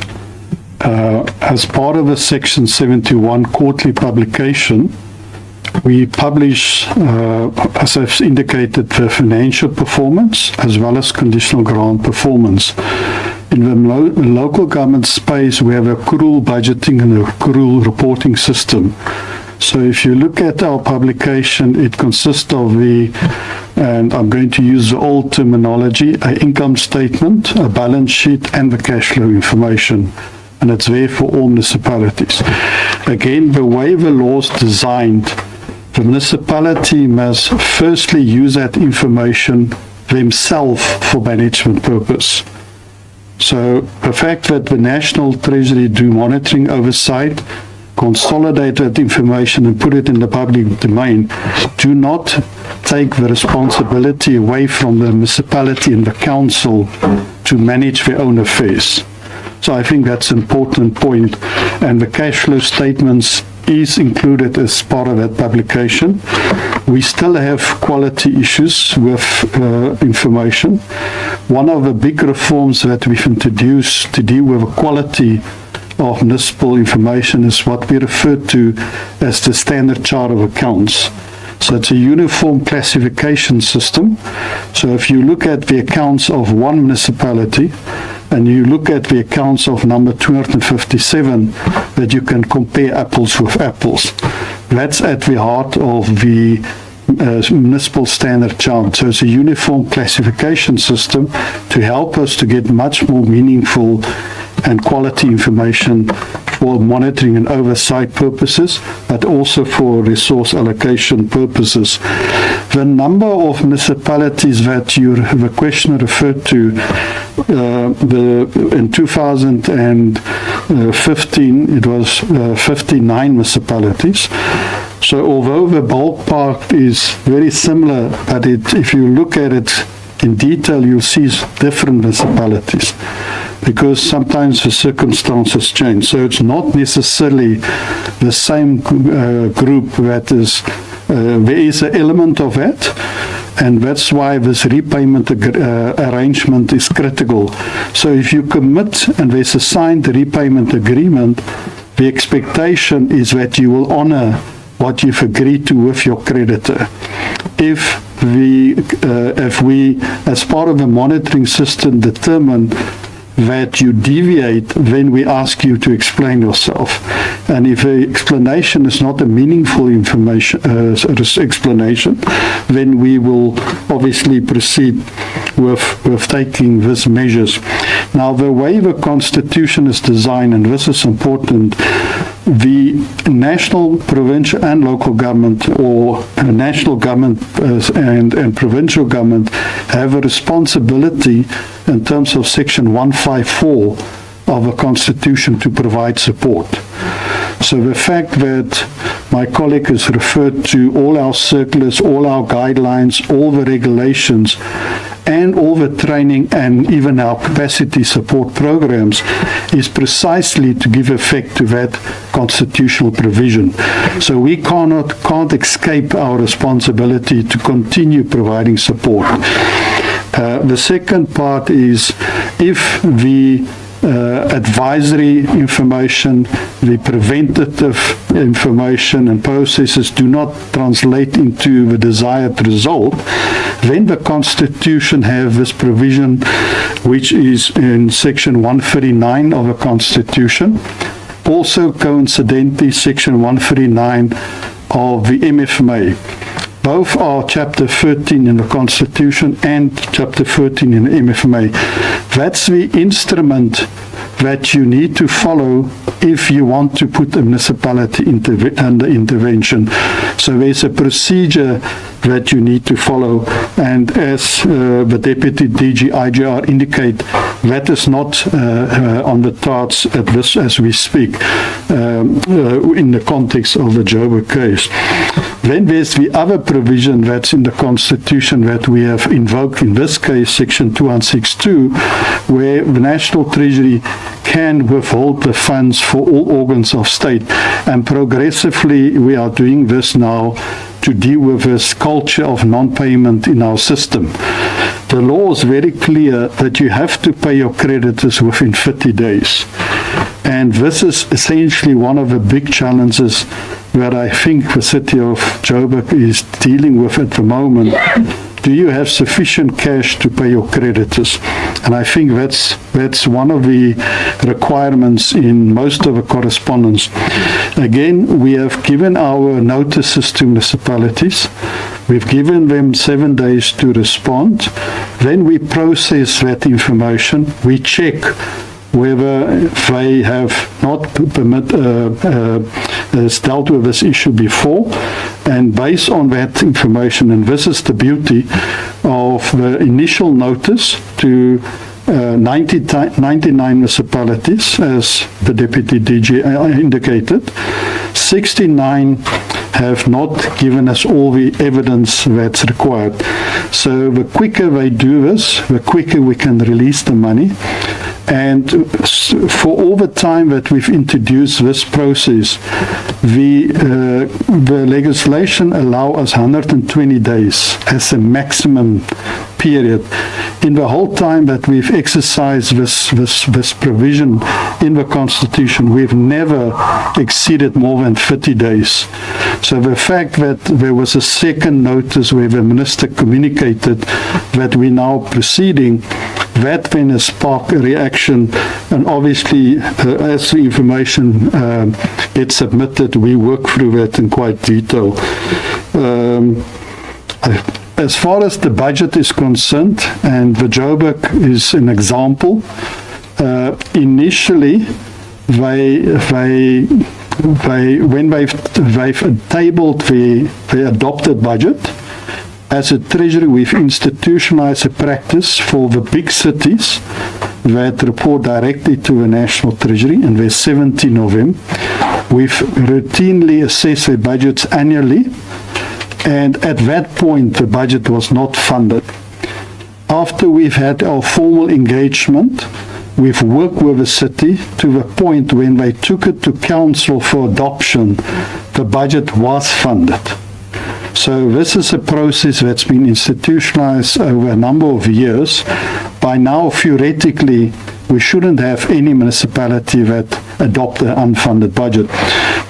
as part of the Section 71 quarterly publication, we publish, as I've indicated, the financial performance as well as conditional grant performance. In the local government space, we have accrual budgeting and accrual reporting system. So if you look at our publication, it consists of and I'm going to use the old terminology, an income statement, a balance sheet, and the cash flow information. And it's there for all municipalities. Again, the way the law is designed, the municipality must firstly use that information themselves for management purpose. So the fact that the National Treasury do monitoring oversight, consolidate that information and put it in the public domain, do not take the responsibility away from the municipality and the council to manage their own affairs. So I think that's an important point. And the cash flow statements is included as part of that publication. We still have quality issues with information. One of the big reforms that we've introduced to deal with the quality of municipal information is what we refer to as the Standard Chart of Accounts. So it's a uniform classification system. So if you look at the accounts of one municipality and you look at the accounts of number 257, that you can compare apples with apples. That's at the heart of the municipal standard chart. So it's a uniform classification system to help us to get much more meaningful and quality information for monitoring and oversight purposes, but also for resource allocation purposes. The number of municipalities that the questioner referred to, in 2015, it was 59 municipalities. So although the ballpark is very similar, but if you look at it in detail, you'll see different municipalities, because sometimes the circumstances change. So it's not necessarily the same group that is, there is an element of that, and that's why this repayment arrangement is critical. So if you commit and there's a signed repayment agreement, the expectation is that you will honor what you've agreed to with your creditor. If we, as part of the monitoring system, determine that you deviate, then we ask you to explain yourself. And if the explanation is not a meaningful explanation, then we will obviously proceed with taking these measures. Now, the way the Constitution is designed, and this is important, the national, provincial, and local government, or national government and provincial government, have a responsibility in terms of Section 154 of the Constitution to provide support. So the fact that my colleague has referred to all our circulars, all our guidelines, all the regulations, and all the training and even our capacity support programs is precisely to give effect to that constitutional provision. So we can't escape our responsibility to continue providing support. The second part is if the advisory information, the preventative information and processes do not translate into the desired result, then the Constitution has this provision, which is in Section 139 of the Constitution. Also, coincidentally, Section 139 of the MFMA. Both are Chapter 13 in the Constitution and Chapter 13 in the MFMA. That's the instrument that you need to follow if you want to put a municipality under intervention. So there's a procedure that you need to follow, and as the Deputy DG IGR indicate, that is not on the cards at this as we speak in the context of the Joburg case. Then there's the other provision that's in the Constitution that we have invoked, in this case, Section 2162, where the National Treasury can withhold the funds for all organs of state. And progressively, we are doing this now to deal with this culture of non-payment in our system. The law is very clear that you have to pay your creditors within 30 days. And this is essentially one of the big challenges that I think the city of Joburg is dealing with at the moment. Do you have sufficient cash to pay your creditors? And I think that's one of the requirements in most of the correspondence. Again, we have given our notices to municipalities. We've given them 7 days to respond. Then we process that information. We check whether they have not dealt with this issue before, and based on that information, and this is the beauty of the initial notice to 99 municipalities, as the Deputy DG indicated, 69 have not given us all the evidence that's required. So the quicker they do this, the quicker we can release the money. And for all the time that we've introduced this process, the legislation allows us 120 days as a maximum period. In the whole time that we've exercised this provision in the Constitution, we've never exceeded more than 30 days. So the fact that there was a second notice where the Minister communicated that we're now proceeding, that then sparked a reaction, and obviously as the information gets submitted, we work through that in quite detail. As far as the budget is concerned, and the Joburg is an example, initially when they've tabled the adopted budget, as a Treasury, we've institutionalized a practice for the big cities that report directly to the National Treasury, and there's 17 of them. We've routinely assessed their budgets annually, and at that point, the budget was not funded. After we've had our formal engagement, we've worked with the city to the point when they took it to council for adoption, the budget was funded. So this is a process that's been institutionalized over a number of years. By now, theoretically, we shouldn't have any municipality that adopt an unfunded budget.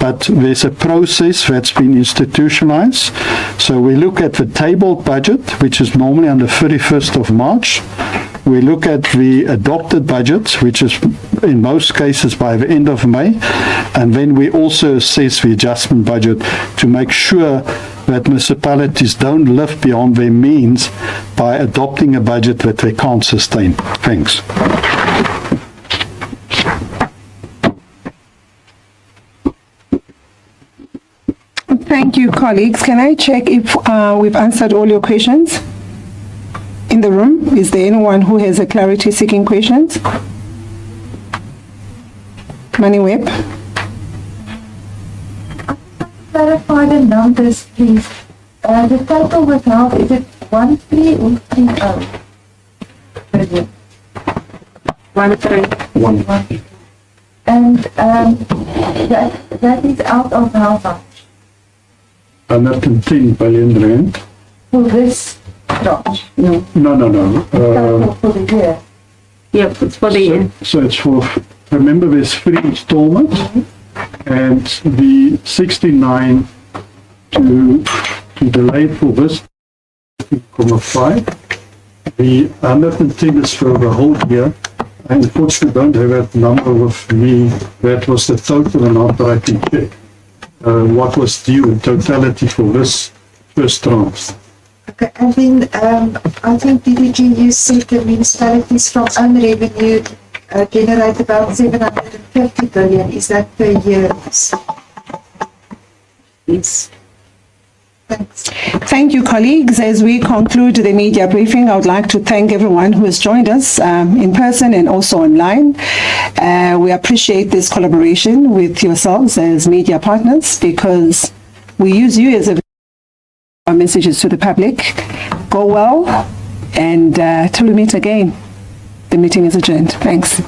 But there's a process that's been institutionalized. So we look at the tabled budget, which is normally on the 31st of March. We look at the adopted budget, which is in most cases by the end of May. And then we also assess the adjustment budget to make sure that municipalities don't live beyond their means by adopting a budget that they can't sustain. Thanks. Thank you, colleagues. Can I check if we've answered all your questions in the room? Is there anyone who has a clarity-seeking questions? Mamoepa? clarify the numbers, please? The total withheld, is it 13 or 30 billion? 13. And that is out of how much? 110 billion rand. For this tranche? No. Total for the year? Yeah, it's for the year. So it's for, remember there's 3 installments, and the 69 to delay for this 3.5. The 110 is for the whole year. I unfortunately don't have that number with me. That was the total amount that I can check. What was due in totality for this first tranche. Okay, and then I think DDG, you said the municipalities from own revenue generate about 750 billion. Is that per year? Yes. Thanks. Thank you, colleagues. As we conclude the media briefing, I would like to thank everyone who has joined us in person and also online. We appreciate this collaboration with yourselves as media partners, because we use you as our messages to the public. Go well, and till we meet again. The meeting is adjourned. Thanks.